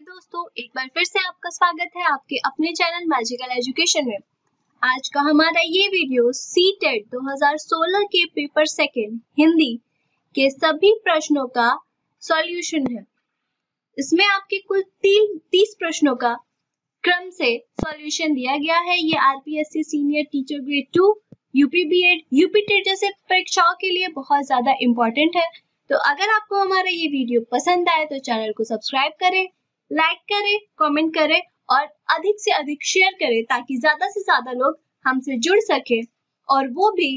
दोस्तों, एक बार फिर से आपका स्वागत है आपके अपने चैनल मैजिकल एजुकेशन में। आज का हमारा ये वीडियो सीटेट 2016 के पेपर सेकंड हिंदी के सभी प्रश्नों का सॉल्यूशन है। इसमें आपके कुल 30 प्रश्नों का क्रम से सॉल्यूशन दिया गया है। ये RPSC senior teacher grade 2, UP BEd, UP TET जैसे परीक्षाओं के लिए बहुत ज्यादा इम्पोर्टेंट है। तो अगर आपको हमारा ये वीडियो पसंद आए तो चैनल को सब्सक्राइब करें, लाइक करें, कमेंट करें और अधिक से अधिक शेयर करें ताकि ज्यादा से ज्यादा लोग हमसे जुड़ सके और वो भी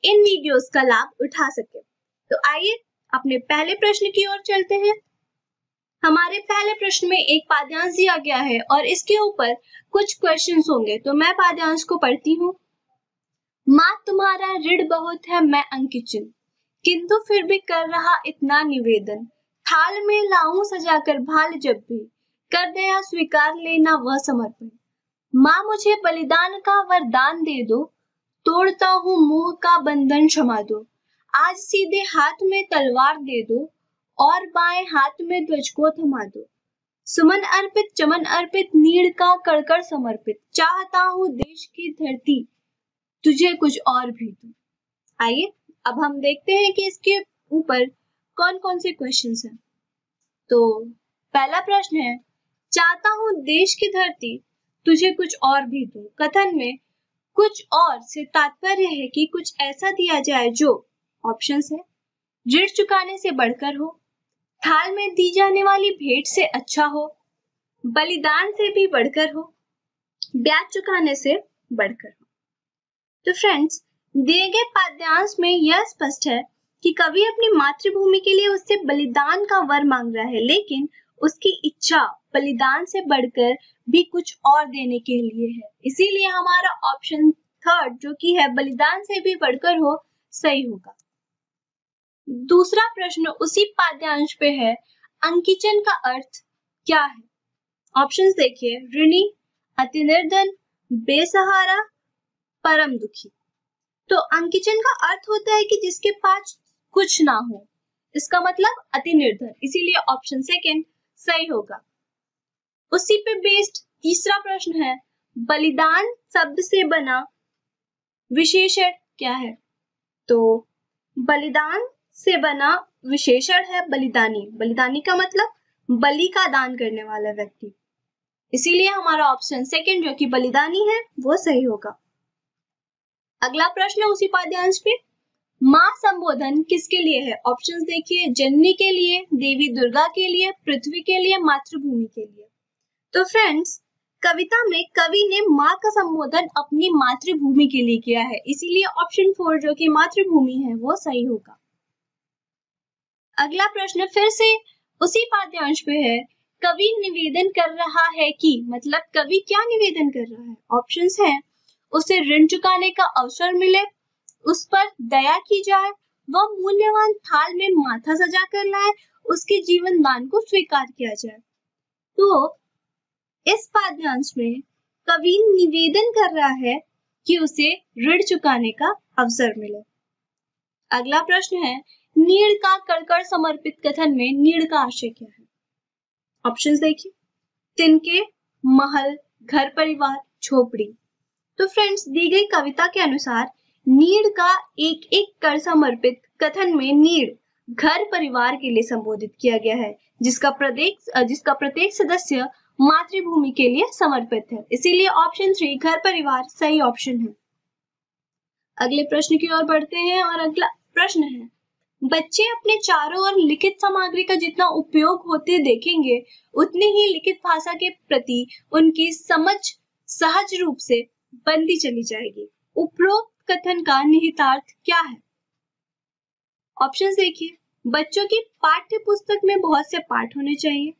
इन वीडियोस का लाभ उठा सके। तो आइए अपने पहले प्रश्न की ओर चलते हैं। हमारे पहले प्रश्न में एक पाद्यांश दिया गया है और इसके ऊपर कुछ क्वेश्चंस होंगे। तो मैं पाद्यांश को पढ़ती हूँ। माँ तुम्हारा ऋण बहुत है मैं अंकिचन, किंतु फिर भी कर रहा इतना निवेदन, थाल में लाऊं सजाकर भाल जब भी, कर दया स्वीकार लेना वह समर्पण। माँ मुझे बलिदान का वरदान दे दो, तोड़ता हूँ मोह का बंधन क्षमा दो। आज सीधे हाथ में तलवार दे दो और बाएं हाथ में ध्वज को थमा दो। सुमन अर्पित चमन अर्पित नीड़ का कड़कड़ समर्पित, चाहता हूँ देश की धरती तुझे कुछ और भी दूं। आइए अब हम देखते हैं कि इसके ऊपर कौन कौन से क्वेश्चंस हैं। तो पहला प्रश्न है, चाहता हूँ देश की धरती तुझे कुछ और भी दूं। कथन में कुछ और से तात्पर्य है कि कुछ ऐसा दिया जाए जो ऑप्शंस है, ऋण चुकाने से बढ़कर हो, थाल में दी जाने वाली भेंट से अच्छा हो, बलिदान से भी बढ़कर हो, ब्याज चुकाने से बढ़कर हो। तो फ्रेंड्स, दिए गए पाद्यांश में यह स्पष्ट है कि कवि अपनी मातृभूमि के लिए उससे बलिदान का वर मांग रहा है, लेकिन उसकी इच्छा बलिदान से बढ़कर भी कुछ और देने के लिए है। इसीलिए हमारा ऑप्शन थर्ड जो कि है बलिदान से भी बढ़कर हो सही होगा। दूसरा प्रश्न उसी पाद्यांश पे है, अंकिचन का अर्थ क्या है? ऑप्शंस देखिए, ऋणी, अति निर्धन, बेसहारा, परम दुखी। तो अंकिचन का अर्थ होता है कि जिसके पास कुछ ना हो, इसका मतलब अति निर्धन, इसीलिए ऑप्शन सेकंड सही होगा। उसी पे बेस्ड तीसरा प्रश्न है, बलिदान शब्द से बना विशेषण क्या है? तो बलिदान से बना विशेषण है बलिदानी। बलिदानी का मतलब बलि का दान करने वाला व्यक्ति, इसीलिए हमारा ऑप्शन सेकंड जो कि बलिदानी है वो सही होगा। अगला प्रश्न है उसी पाद्यांश पे, माँ संबोधन किसके लिए है? ऑप्शंस देखिए, जननी के लिए, देवी दुर्गा के लिए, पृथ्वी के लिए, मातृभूमि के लिए। तो फ्रेंड्स, कविता में कवि ने माँ का संबोधन अपनी मातृभूमि के लिए किया है, इसीलिए ऑप्शन 4 जो कि मातृभूमि है वो सही होगा। अगला प्रश्न फिर से उसी पाद्यांश पे है, कवि निवेदन कर रहा है कि, मतलब कवि क्या निवेदन कर रहा है? ऑप्शंस हैं, उसे ऋण चुकाने का अवसर मिले, उस पर दया की जाए, वह मूल्यवान थाल में माथा सजा कर लाए, उसके जीवन दान को स्वीकार किया जाए। तो इस पाद्यांश में कवि निवेदन कर रहा है कि उसे ऋण चुकाने का अवसर मिले। अगला प्रश्न है, नीड़ का कड़कड़ समर्पित कथन में नीड़ का आशय क्या है? ऑप्शंस देखिए, तिनके, महल, घर परिवार, झोपड़ी। तो फ्रेंड्स, दी गई कविता के अनुसार नीड़ का एक एक कर समर्पित कथन में नीड़ घर परिवार के लिए संबोधित किया गया है, जिसका प्रत्येक सदस्य मातृभूमि के लिए समर्पित है, इसीलिए ऑप्शन 3 घर परिवार सही ऑप्शन है। अगले प्रश्न की ओर बढ़ते हैं और अगला प्रश्न है, बच्चे अपने चारों ओर लिखित सामग्री का जितना उपयोग होते देखेंगे, उतनी ही लिखित भाषा के प्रति उनकी समझ सहज रूप से बनती चली जाएगी। उपरोक्त कथन का निहितार्थ क्या है? ऑप्शंस देखिए, बच्चों की पाठ्य पुस्तक में बहुत से पाठ होने चाहिए।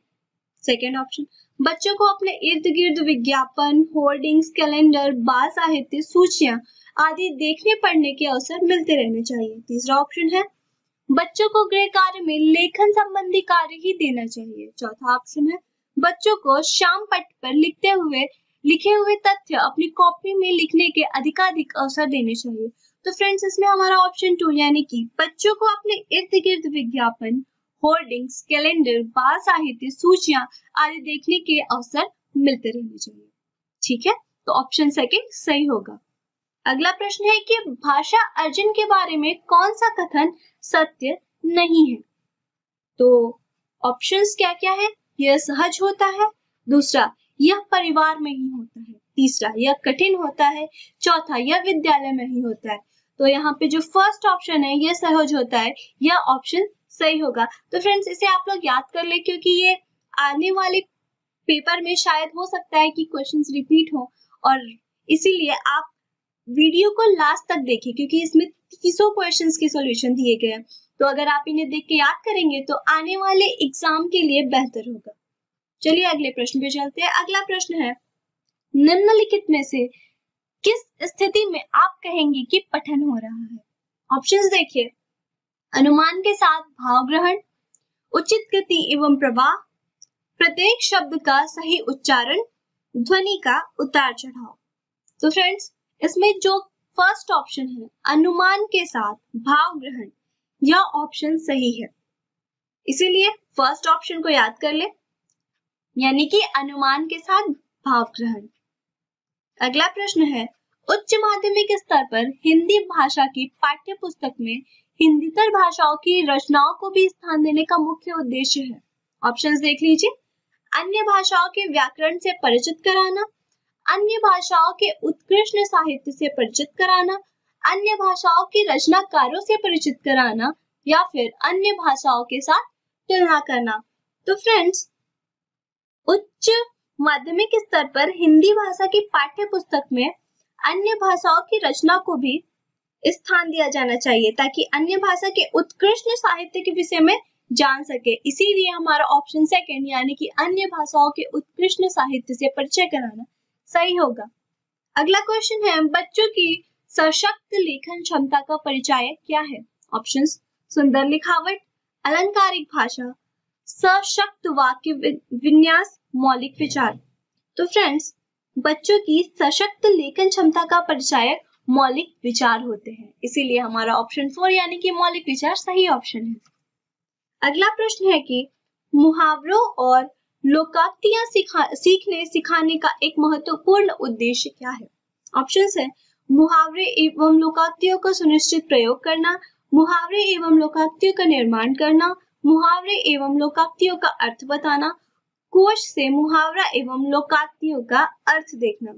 सेकेंड ऑप्शन, बच्चों को अपने इर्द गिर्द विज्ञापन, होर्डिंग्स, कैलेंडर, बाल साहित्य, सूचियां आदि देखने पढ़ने के अवसर मिलते रहने चाहिए। तीसरा ऑप्शन है, बच्चों को गृह कार्य में लेखन संबंधी कार्य ही देना चाहिए। चौथा ऑप्शन है, बच्चों को श्याम पट्ट पर लिखे हुए तथ्य अपनी कॉपी में लिखने के अधिकाधिक अवसर देने चाहिए। तो फ्रेंड्स, इसमें हमारा ऑप्शन 2 यानी कि बच्चों को अपने इर्द गिर्द विज्ञापन, होर्डिंग्स, कैलेंडर, बाल साहित्य, सूचियां आदि देखने के अवसर मिलते रहने चाहिए। ठीक है, तो ऑप्शन सेकंड सही होगा। अगला प्रश्न है कि भाषा अर्जन के बारे में कौन सा कथन सत्य नहीं है? तो ऑप्शंस क्या क्या है? यह सहज होता है, दूसरा यह परिवार में ही होता है, तीसरा यह कठिन होता है, चौथा यह विद्यालय में ही होता है। तो यहाँ पे जो फर्स्ट ऑप्शन है यह सहज होता है, यह ऑप्शन सही होगा। तो फ्रेंड्स इसे आप लोग याद कर ले, क्योंकि ये आने वाले पेपर में शायद हो सकता है कि क्वेश्चंस रिपीट हो, और इसीलिए आप वीडियो को लास्ट तक देखिए, क्योंकि इसमें 300 क्वेश्चंस के सॉल्यूशन दिए गए हैं। तो अगर आप इन्हें देख के याद करेंगे तो आने वाले एग्जाम के लिए बेहतर होगा। चलिए अगले प्रश्न पे चलते हैं। अगला प्रश्न है, निम्नलिखित में से किस स्थिति में आप कहेंगे कि पठन हो रहा है? ऑप्शंस देखिए, अनुमान के साथ भाव ग्रहण, उचित गति एवं प्रवाह, प्रत्येक शब्द का सही उच्चारण, ध्वनि का उतार चढ़ाव। तो फ्रेंड्स इसमें जो फर्स्ट ऑप्शन है अनुमान के साथ भाव ग्रहण, यह ऑप्शन सही है, इसीलिए फर्स्ट ऑप्शन को याद कर ले, यानी कि अनुमान के साथ भाव ग्रहण। अगला प्रश्न है, उच्च माध्यमिक स्तर पर हिंदी भाषा की पाठ्य पुस्तक में हिंदीतर भाषाओं की रचनाओं को भी स्थान देने का मुख्य उद्देश्य है। ऑप्शंस देख लीजिए, अन्य भाषाओं के व्याकरण से परिचित कराना, अन्य भाषाओं के उत्कृष्ट साहित्य से परिचित कराना, अन्य भाषाओं के रचनाकारों से परिचित कराना, या फिर अन्य भाषाओं के साथ तुलना करना। तो फ्रेंड्स उच्च माध्यमिक स्तर पर हिंदी भाषा की पाठ्य पुस्तक में अन्य भाषाओं की रचना को भी स्थान दिया जाना चाहिए, ताकि अन्य भाषा के उत्कृष्ट साहित्य के विषय में जान सके। इसीलिए हमारा ऑप्शन सेकंड, यानी कि अन्य भाषाओं के उत्कृष्ट साहित्य से परिचय कराना सही होगा। अगला क्वेश्चन है, बच्चों की सशक्त लेखन क्षमता का परिचय क्या है? ऑप्शंस, सुंदर लिखावट, अलंकारिक भाषा, सशक्त वाक्य विन्यास, मौलिक विचार। तो फ्रेंड्स बच्चों की सशक्त लेखन क्षमता का परिचय मौलिक विचार होते हैं, इसीलिए हमारा ऑप्शन 4 यानी कि मौलिक विचार सही ऑप्शन है। अगला प्रश्न है कि मुहावरों और लोकोक्तियां सीखने सिखाने का एक महत्वपूर्ण उद्देश्य क्या है? ऑप्शंस है, मुहावरे एवं लोकोक्तियों का सुनिश्चित प्रयोग करना, मुहावरे एवं लोकोक्तियों का निर्माण करना, मुहावरे एवं लोकोक्तियों का अर्थ बताना, कोश से मुहावरा एवं लोकोक्तियों का अर्थ देखना।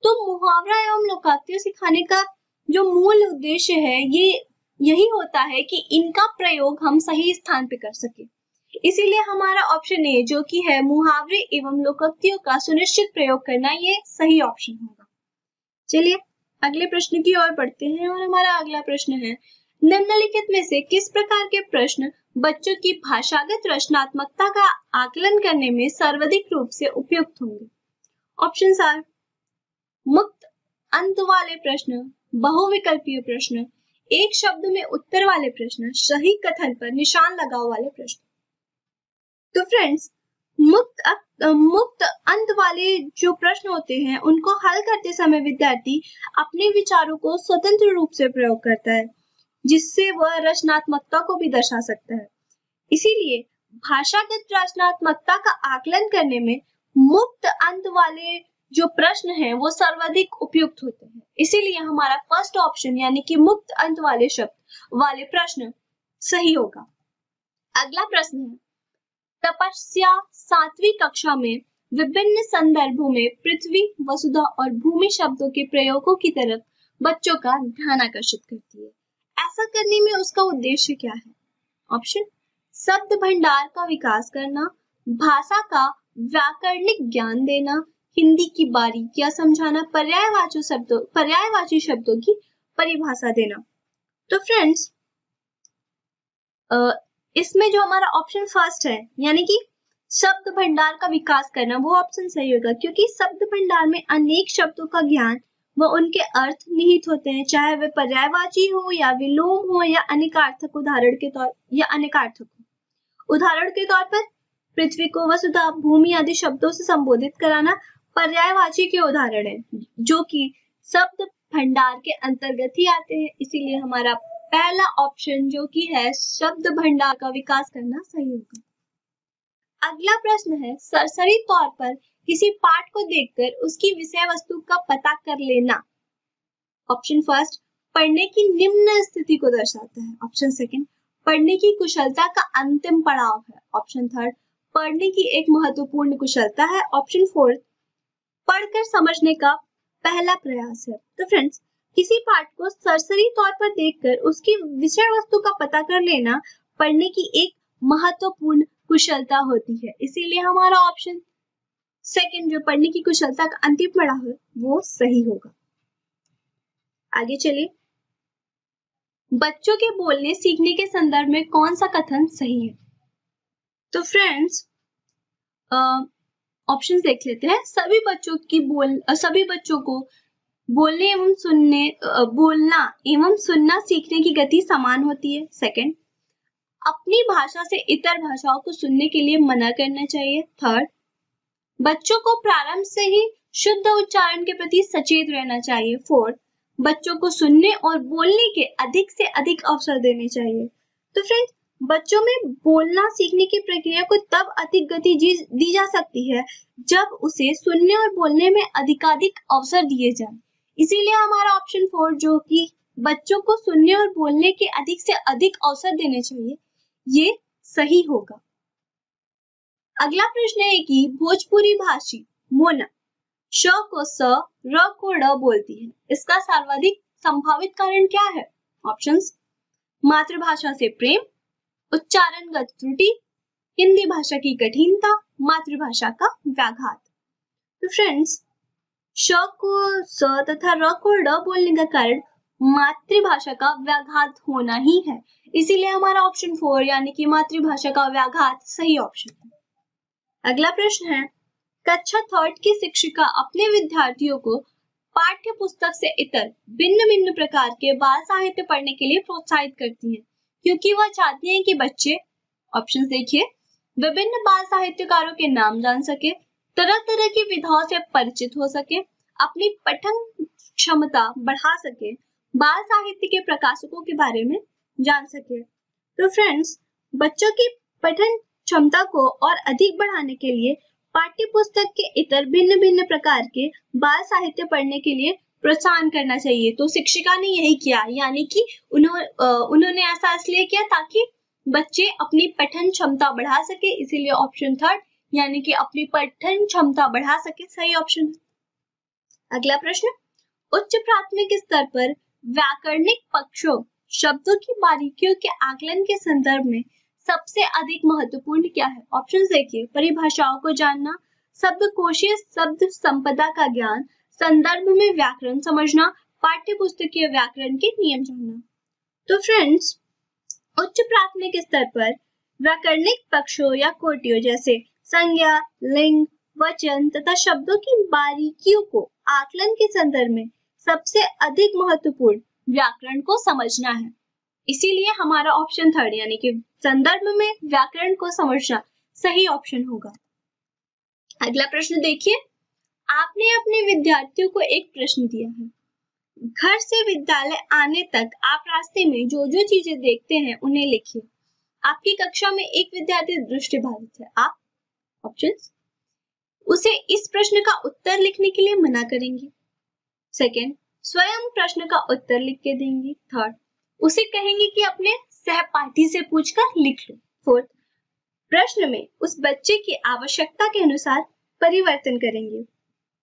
तो मुहावरा एवं लोकोक्तियां सिखाने का जो मूल उद्देश्य है ये यही होता है कि इनका प्रयोग हम सही स्थान पे कर सके, इसीलिए हमारा ऑप्शन ए जो कि है मुहावरे एवं लोकोक्तियों का सुनिश्चित प्रयोग करना, ये सही ऑप्शन होगा। चलिए अगले प्रश्न की ओर बढ़ते हैं, और हमारा अगला प्रश्न है, निम्नलिखित में से किस प्रकार के प्रश्न बच्चों की भाषागत रचनात्मकता का आकलन करने में सर्वाधिक रूप से उपयुक्त होंगे? ऑप्शंस आर, मुक्त अंत वाले प्रश्न, बहुविकल्पीय प्रश्न, एक शब्द में उत्तर वाले प्रश्न, सही कथन पर निशान लगाओ वाले प्रश्न। तो फ्रेंड्स मुक्त अंत वाले जो प्रश्न होते हैं उनको हल करते समय विद्यार्थी अपने विचारों को स्वतंत्र रूप से प्रयोग करता है, जिससे वह रचनात्मकता को भी दर्शा सकता है। इसीलिए भाषागत रचनात्मकता का आकलन करने में मुक्त अंत वाले जो प्रश्न हैं वो सर्वाधिक उपयुक्त होते हैं, इसीलिए हमारा फर्स्ट ऑप्शन यानी कि मुक्त अंत वाले शब्द वाले प्रश्न सही होगा। अगला प्रश्न है, तपस्या 7वीं कक्षा में विभिन्न संदर्भों में पृथ्वी, वसुधा और भूमि शब्दों के प्रयोगों की तरफ बच्चों का ध्यान आकर्षित करती है। ऐसा करने में उसका उद्देश्य क्या है? ऑप्शन, शब्द भंडार का विकास करना, भाषा का व्याकरणिक ज्ञान देना, हिंदी की बारीकियां समझाना, पर्यायवाची शब्दों की परिभाषा देना। तो फ्रेंड्स इसमें जो हमारा ऑप्शन फर्स्ट है यानी कि शब्द भंडार का विकास करना, वो ऑप्शन सही होगा, क्योंकि शब्द भंडार में अनेक शब्दों का ज्ञान व उनके अर्थ निहित होते हैं, चाहे वे पर्यायवाची हो या विलोम हो या अनेकार्थक उदाहरण के तौर पर पृथ्वी को वसुधा, भूमि आदि शब्दों से संबोधित कराना पर्यायवाची के उदाहरण है, जो कि शब्द भंडार के अंतर्गत ही आते हैं, इसीलिए हमारा पहला ऑप्शन जो कि है शब्द भंडार का विकास करना सही होगा। अगला प्रश्न है सरसरी तौर पर किसी पाठ को देखकर उसकी विषय वस्तु का पता कर लेना। ऑप्शन फर्स्ट पढ़ने की निम्न स्थिति को दर्शाता है। ऑप्शन सेकंड पढ़ने की कुशलता का अंतिम पड़ाव है। ऑप्शन थर्ड पढ़ने की एक महत्वपूर्ण कुशलता है। ऑप्शन फोर्थ पढ़कर समझने का पहला प्रयास है। तो फ्रेंड्स किसी पाठ को सरसरी तौर पर देखकर उसकी विषय वस्तु का पता कर लेना पढ़ने की एक महत्वपूर्ण कुशलता होती है। इसीलिए हमारा ऑप्शन सेकंड जो पढ़ने की कुशलता का अंतिम पड़ाव है वो सही होगा। आगे चलिए, बच्चों के बोलने सीखने के संदर्भ में कौन सा कथन सही है? तो फ्रेंड्स ऑप्शन देख लेते हैं। सभी बच्चों को बोलना एवं सुनना सीखने की गति समान होती है। सेकंड अपनी भाषा से इतर भाषाओं को सुनने के लिए मना करना चाहिए। थर्ड बच्चों को प्रारंभ से ही शुद्ध उच्चारण के प्रति सचेत रहना चाहिए। फोर्थ बच्चों को सुनने और बोलने के अधिक से अधिक अवसर देने चाहिए। तो फ्रेंड्स बच्चों में बोलना सीखने की प्रक्रिया को तब अधिक गति दी जा सकती है जब उसे सुनने और बोलने में अधिकाधिक अवसर दिए जाएं। इसीलिए हमारा ऑप्शन 4 जो कि बच्चों को सुनने और बोलने के अधिक से अधिक अवसर देने चाहिए ये सही होगा। अगला प्रश्न है कि भोजपुरी भाषी मोना श को स र को ड़ बोलती है, इसका सर्वाधिक संभावित कारण क्या है? ऑप्शंस मातृभाषा से प्रेम, उच्चारणगत त्रुटि, हिंदी भाषा की कठिनता, मातृभाषा का व्याघात। तो फ्रेंड्स श को स तथा र को ड़ बोलने का कारण मातृभाषा का व्याघात होना ही है। इसीलिए हमारा ऑप्शन 4 यानी कि मातृभाषा का व्याघात सही ऑप्शन है। अगला प्रश्न है कक्षा 3 की शिक्षिका अपने विद्यार्थियों को पाठ्य पुस्तक से इतर भिन्न भिन्न प्रकार के बाल साहित्य पढ़ने के लिए प्रोत्साहित करती है क्योंकि वह चाहती है कि बच्चे ऑप्शन देखिए विभिन्न बाल साहित्यकारों के नाम जान सके, तरह तरह की विधाओं से परिचित हो सके, अपनी पठन क्षमता बढ़ा सके, बाल साहित्य के प्रकाशकों के बारे में जान सके। तो फ्रेंड्स बच्चों की पठन क्षमता को और अधिक बढ़ाने के लिए पाठ्य पुस्तक के इतर भिन्न भिन्न प्रकार के बाल साहित्य पढ़ने के लिए प्रोत्साहन करना चाहिए। तो शिक्षिका ने यही किया यानी कि उन्होंने ऐसा इसलिए किया ताकि बच्चे अपनी पठन क्षमता बढ़ा सके। इसीलिए ऑप्शन 3 यानी कि अपनी पठन क्षमता बढ़ा सके सही ऑप्शन है। अगला प्रश्न उच्च प्राथमिक स्तर पर व्याकरणिक पक्षों शब्दों की बारीकियों के आकलन के संदर्भ में सबसे अधिक महत्वपूर्ण क्या है? ऑप्शन देखिए परिभाषाओं को जानना, शब्दकोशीय शब्द संपदा का ज्ञान, संदर्भ में व्याकरण समझना, पाठ्य पुस्तकीय व्याकरण के नियम जानना। तो फ्रेंड्स उच्च प्राथमिक स्तर पर व्याकरणिक पक्षों या कोटियों जैसे संज्ञा, लिंग, वचन तथा शब्दों की बारीकियों को आकलन के संदर्भ में सबसे अधिक महत्वपूर्ण व्याकरण को समझना है। इसीलिए हमारा ऑप्शन 3 यानी कि संदर्भ में व्याकरण को समझना सही ऑप्शन होगा। अगला प्रश्न देखिए आपने अपने विद्यार्थियों को एक प्रश्न दिया है घर से विद्यालय आने तक आप रास्ते में जो जो चीजें देखते हैं उन्हें लिखिए। आपकी कक्षा में एक विद्यार्थी दृष्टिबाधित है, आप ऑप्शंस उसे इस प्रश्न का उत्तर लिखने के लिए मना करेंगे। सेकंड स्वयं प्रश्न का उत्तर लिख के देंगे। थर्ड उसे कहेंगे कि अपने सहपाठी से पूछकर लिख लो। फोर्थ प्रश्न में उस बच्चे की आवश्यकता के अनुसार परिवर्तन करेंगे।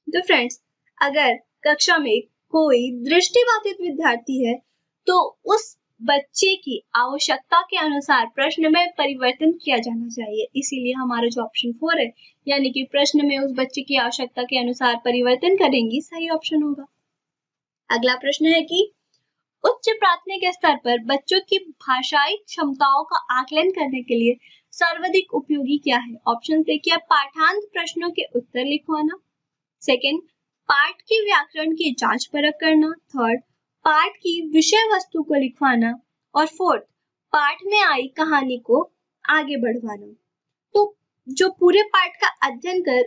तो फ्रेंड्स अगर कक्षा में कोई दृष्टिबाधित विद्यार्थी है तो उस बच्चे की आवश्यकता के अनुसार प्रश्न में परिवर्तन किया जाना चाहिए। इसीलिए हमारा जो ऑप्शन 4 है यानी कि प्रश्न में उस बच्चे की आवश्यकता के अनुसार परिवर्तन करेंगे सही ऑप्शन होगा। अगला प्रश्न है कि उच्च प्राथमिक स्तर पर बच्चों की भाषाई क्षमताओं का आकलन करने के लिए सर्वाधिक उपयोगी क्या है? ऑप्शन देखिए पाठांत प्रश्नों के उत्तर लिखवाना, सेकंड पाठ की व्याकरण की जांच परख करना, थर्ड पाठ की विषय वस्तु को लिखवाना और फोर्थ पाठ में आई कहानी को आगे बढ़वाना। तो जो पूरे पाठ का अध्ययन कर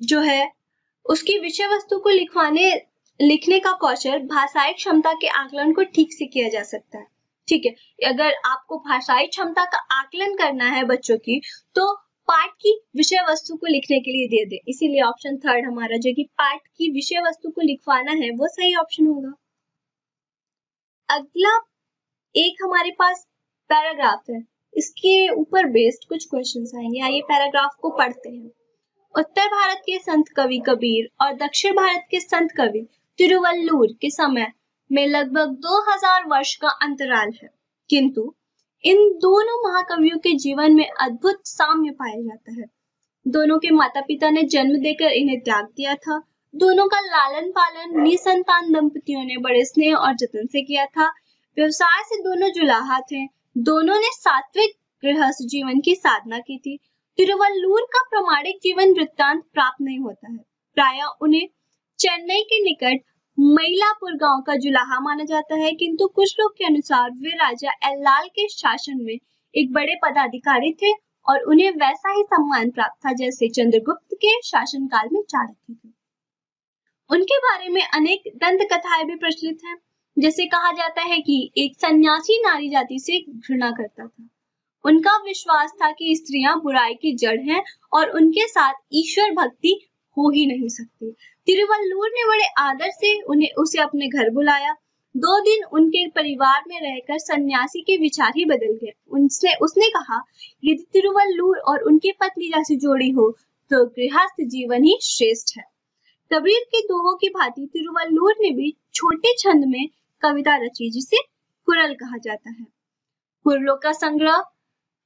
जो है उसकी विषय वस्तु को लिखवाने लिखने का कौशल भाषाई क्षमता के आकलन को ठीक से किया जा सकता है। ठीक है, अगर आपको भाषाई क्षमता का आकलन करना है बच्चों की, तो पाठ की विषय वस्तु को लिखने के लिए दे दे। इसीलिए ऑप्शन थर्ड हमारा, जो कि पाठ की विषय वस्तु को लिखवाना है, वो सही ऑप्शन होगा। अगला एक हमारे पास पैराग्राफ है, इसके ऊपर बेस्ड कुछ क्वेश्चंस आएंगे। आइए पैराग्राफ को पढ़ते हैं। उत्तर भारत के संत कवि कबीर और दक्षिण भारत के संत कवि तिरुवल्लुवर के समय में लगभग 2000 वर्ष का अंतराल है, किंतु इन दोनों महाकवियों के जीवन में अद्भुत साम्य पाया जाता है। दोनों के माता पिता ने जन्म देकर इन्हें त्याग दिया था। दोनों का लालन पालन निसंतान दंपतियों ने बड़े स्नेह और जतन से किया था। व्यवसाय से दोनों जुलाहा थे। दोनों ने सात्विक गृहस्थ जीवन की साधना की थी। तिरुवल्लुवर का प्रामाणिक जीवन वृत्तांत प्राप्त नहीं होता है। प्रायः उन्हें चेन्नई के निकट मईलापुर गांव का जुलाहा माना जाता है, किंतु कुछ लोग के अनुसार वे राजा एल्लाल के शासन में एक बड़े पदाधिकारी थे और उन्हें वैसा ही सम्मान प्राप्त था जैसे चंद्रगुप्त के शासनकाल में चाणक्य थे। उनके बारे में अनेक दंत कथाएं भी प्रचलित हैं। जैसे कहा जाता है कि एक सन्यासी नारी जाति से घृणा करता था। उनका विश्वास था कि स्त्रियां बुराई की जड़ हैं और उनके साथ ईश्वर भक्ति हो ही नहीं सकती। तिरुवल्लुवर ने बड़े आदर से उसे अपने घर बुलाया। 2 दिन उनके परिवार में रहकर सन्यासी के विचार ही बदल गए। उसने कहा, यदि तिरुवल्लुवर और उनकी पत्नी जैसी जोड़ी हो तो गृहस्थ जीवन ही श्रेष्ठ है। कबीर के दोहों की भांति तिरुवल्लुवर ने भी छोटे छंद में कविता रची, जिसे कुरल कहा जाता है। कुरलों का संग्रह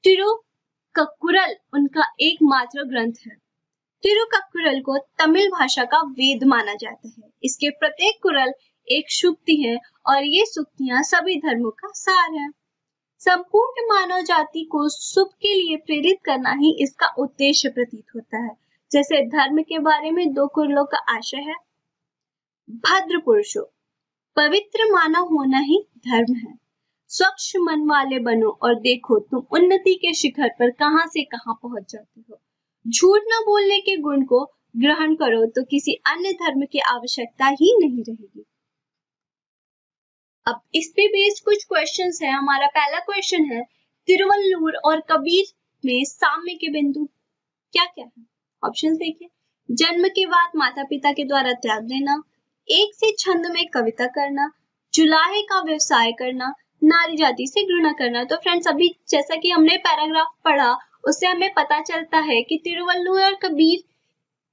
तिरुक्कुरल उनका एकमात्र ग्रंथ है। तिरुक्कुरल को तमिल भाषा का वेद माना जाता है। इसके प्रत्येक कुरल एक सूक्ति है और ये सूक्तियां सभी धर्मों का सार है। संपूर्ण मानव जाति को सुख के लिए प्रेरित करना ही इसका उद्देश्य प्रतीत होता है। जैसे धर्म के बारे में 2 कुरलों का आशय है, भद्र पुरुषों, पवित्र मानव होना ही धर्म है। स्वच्छ मन वाले बनो और देखो तुम उन्नति के शिखर पर कहां से कहां पहुंच जाते हो। झूठ न बोलने के गुण को ग्रहण करो तो किसी अन्य धर्म की आवश्यकता ही नहीं रहेगी। अब इस पे बेस्ड कुछ क्वेश्चंस है। हमारा पहला क्वेश्चन है, तिरुवल्लुवर और कबीर में साम्य के बिंदु क्या क्या है? ऑप्शन देखिए। जन्म के बाद माता पिता के द्वारा त्याग देना, एक से छंद में कविता करना, जुलाहे का व्यवसाय करना, नारी जाति से घृणा करना। तो फ्रेंड्स, अभी जैसा कि हमने पैराग्राफ पढ़ा उससे हमें पता चलता है कि तिरुवल्लुवर और कबीर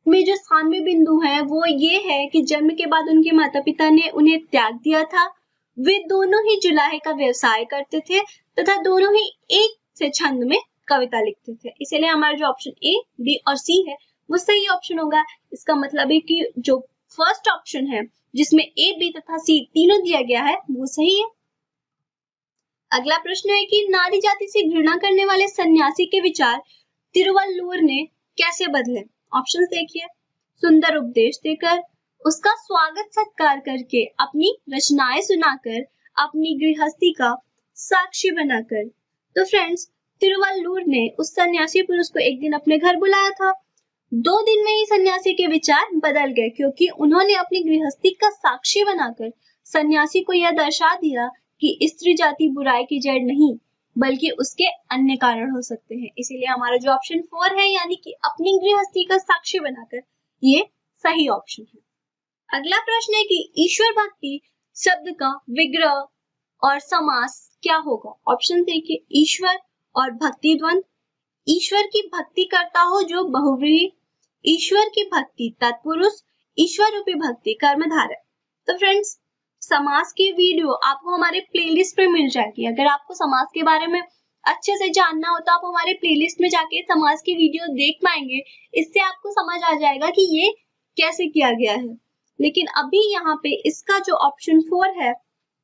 में जो साम्य बिंदु है वो ये है कि जन्म के बाद उनके माता पिता ने उन्हें त्याग दिया था। वे दोनों ही जुलाहे का व्यवसाय करते थे तथा दोनों ही एक से छंद में कविता लिखते थे। इसलिए हमारा जो ऑप्शन ए, बी और सी है वो सही ऑप्शन होगा। इसका मतलब है कि जो फर्स्ट ऑप्शन है जिसमें ए, बी तथा सी तीनों दिया गया है वो सही है। अगला प्रश्न है कि नारी जाति से घृणा करने वाले सन्यासी के विचार तिरुवल्लुवर ने कैसे बदले? ऑप्शन देखिए। सुंदर उपदेश देकर, उसका स्वागत सत्कार करके, अपनी रचनाएं सुनाकर, अपनी गृहस्थी का साक्षी बनाकर। तो फ्रेंड्स, तिरुवल्लुवर ने उस सन्यासी पुरुष को एक दिन अपने घर बुलाया था। 2 दिन में ही सन्यासी के विचार बदल गए, क्योंकि उन्होंने अपनी गृहस्थी का साक्षी बनाकर सन्यासी को यह दर्शा दिया कि स्त्री जाति बुराई की जड़ नहीं बल्कि उसके अन्य कारण हो सकते हैं। इसीलिए हमारा जो ऑप्शन 4 है, यानी कि अपनी गृहस्थी का साक्षी बनाकर, ये सही ऑप्शन है। अगला प्रश्न है कि ईश्वर भक्ति शब्द का विग्रह और समास क्या होगा? ऑप्शन देखिए। ईश्वर और भक्ति द्वंद, ईश्वर की भक्ति करता हो जो बहुव्रीहि, ईश्वर की भक्ति तत्पुरुष, ईश्वर रूपी भक्ति कर्मधारय। तो फ्रेंड्स, समास की वीडियो आपको हमारे प्लेलिस्ट पे मिल जाएगी। अगर आपको समास के बारे में अच्छे से जानना हो तो आप हमारे प्लेलिस्ट में जाके समास की वीडियो देख पाएंगे। इससे आपको समझ आ जाएगा कि ये कैसे किया गया है। लेकिन अभी यहाँ पे इसका जो ऑप्शन 4 है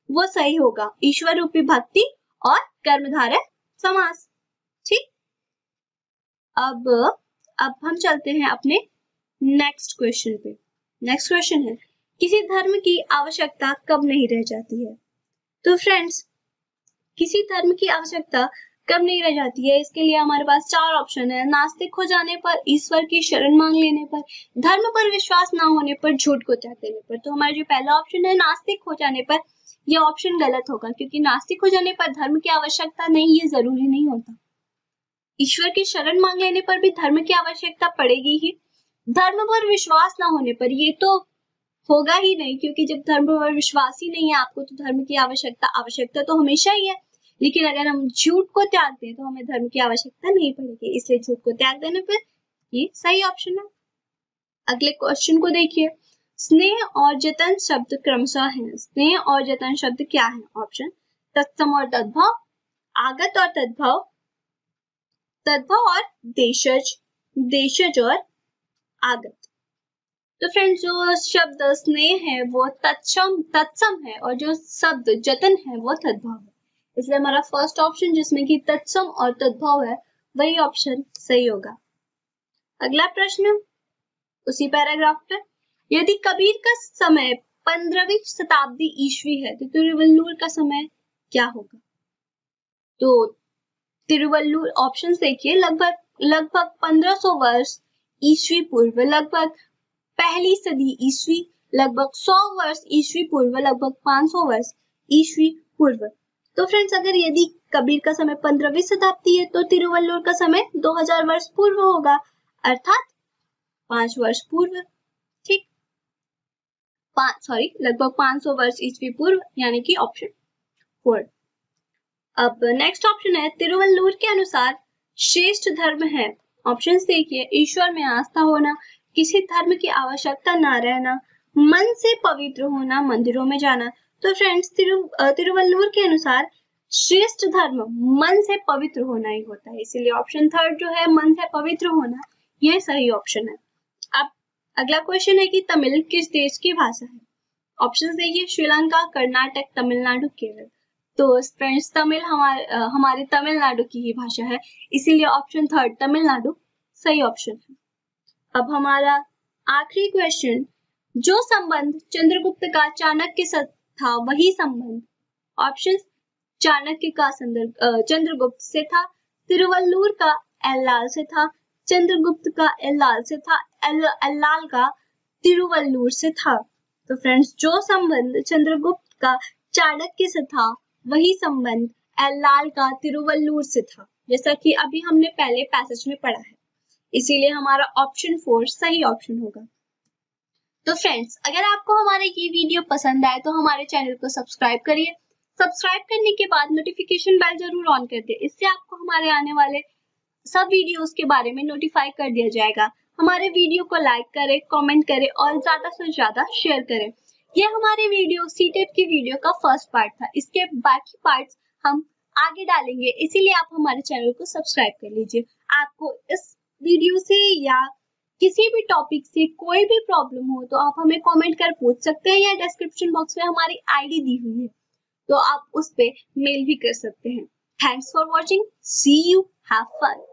वो सही होगा, ईश्वर रूपी भक्ति और कर्मधारय समास। ठीक, अब हम चलते हैं अपने नेक्स्ट क्वेश्चन पे। नेक्स्ट क्वेश्चन है, किसी धर्म की आवश्यकता कब नहीं रह जाती है? तो फ्रेंड्स, किसी धर्म की आवश्यकता कब नहीं रह जाती है? इसके लिए हमारे पास 4 ऑप्शन है। नास्तिक हो जाने पर, ईश्वर की शरण मांग लेने पर, धर्म पर विश्वास ना होने पर, झूठ को त्याग देने पर। तो हमारा जो पहला ऑप्शन है नास्तिक हो जाने पर, यह ऑप्शन गलत होगा, क्योंकि नास्तिक हो जाने पर धर्म की आवश्यकता नहीं, ये जरूरी नहीं होता। ईश्वर की शरण मांग लेने पर भी धर्म की आवश्यकता पड़ेगी ही। धर्म पर विश्वास ना होने पर ये तो होगा ही नहीं, क्योंकि जब धर्म पर विश्वास ही नहीं है आपको, तो धर्म की आवश्यकता तो हमेशा ही है। लेकिन अगर हम झूठ को त्याग दें तो हमें धर्म की आवश्यकता नहीं पड़ेगी, इसलिए झूठ को त्याग देने पर ये सही ऑप्शन है। अगले क्वेश्चन को देखिए। स्नेह और जतन शब्द क्रमशः हैं। स्नेह और जतन शब्द क्या है? ऑप्शन तत्सम और तद्भव, आगत और तद्भव, तद्भव और देशज, देशज और आगत। तो फ्रेंड्स, जो शब्द स्नेह है वो तत्सम है और जो शब्द जतन है वो तद्भव है। इसलिए हमारा फर्स्ट ऑप्शन जिसमें कि तत्सम और तद्भव है वही ऑप्शन सही होगा। अगला प्रश्न उसी पैराग्राफ पे। यदि कबीर का समय 15वीं शताब्दी ईस्वी है तो तिरुवल्लुवर का समय क्या होगा? तो तिरुवल्लुवर ऑप्शन देखिए, लगभग 1500 वर्ष ईस्वी पूर्व, लगभग पहली सदी ईस्वी, लगभग 100 वर्ष ईस्वी पूर्व, लगभग 500 वर्ष ईस्वी पूर्व। तो फ्रेंड्स, अगर यदि कबीर का समय 15वीं शताब्दी है तो तिरुवल्लुवर का समय 2000 वर्ष पूर्व होगा, अर्थात 5 वर्ष पूर्व। ठीक, लगभग 500 वर्ष ईस्वी पूर्व, यानी कि ऑप्शन 4। अब नेक्स्ट ऑप्शन है, तिरुवल्लुवर के अनुसार श्रेष्ठ धर्म है। ऑप्शन देखिए, ईश्वर में आस्था होना, किसी धर्म की आवश्यकता ना रहना, मन से पवित्र होना, मंदिरों में जाना। तो फ्रेंड्स, तिरुवल्लुवर के अनुसार श्रेष्ठ धर्म मन से पवित्र होना ही होता है, इसीलिए ऑप्शन 3 जो है मन से पवित्र होना, ये सही ऑप्शन है। अब अगला क्वेश्चन है कि तमिल किस देश की भाषा है? ऑप्शन देखिए, श्रीलंका, कर्नाटक, तमिलनाडु, केरल। तो फ्रेंड्स, तमिल हमारे तमिलनाडु की ही भाषा है, इसीलिए ऑप्शन 3 तमिलनाडु सही ऑप्शन है। अब हमारा आखिरी क्वेश्चन, जो संबंध चंद्रगुप्त का चाणक्य से था वही संबंध। ऑप्शन, चाणक्य का चंद्रगुप्त से था, तिरुवल्लुवर का एल्लाल से था, चंद्रगुप्त का एल्लाल से था, एल्लाल का तिरुवल्लुवर से था। तो फ्रेंड्स, जो संबंध चंद्रगुप्त का चाणक्य से था वही संबंध एल्लाल का तिरुवल्लुवर से था, जैसा कि अभी हमने पहले पैसेज में पढ़ा है, इसीलिए हमारा ऑप्शन 4 सही ऑप्शन होगा। तो फ्रेंड्स, अगर आपको हमारा ये वीडियो पसंद आए तो हमारे चैनल को सब्सक्राइब करिए। सब्सक्राइब करने के बाद नोटिफिकेशन बेल जरूर ऑन कर दिए, इससे आपको हमारे आने वाले सब वीडियोस के बारे में नोटिफाई कर दिया जाएगा। हमारे वीडियो को लाइक करें, कमेंट करें और ज्यादा से ज्यादा शेयर करें। यह हमारे वीडियो सीटेट की वीडियो का फर्स्ट पार्ट था, इसके बाकी पार्ट्स हम आगे डालेंगे, इसीलिए आप हमारे चैनल को सब्सक्राइब कर लीजिए। आपको इस वीडियो से या किसी भी टॉपिक से कोई भी प्रॉब्लम हो तो आप हमें कमेंट कर पूछ सकते हैं, या डिस्क्रिप्शन बॉक्स में हमारी आईडी दी हुई है तो आप उस पे मेल भी कर सकते हैं। Thanks for watching, see you, have fun.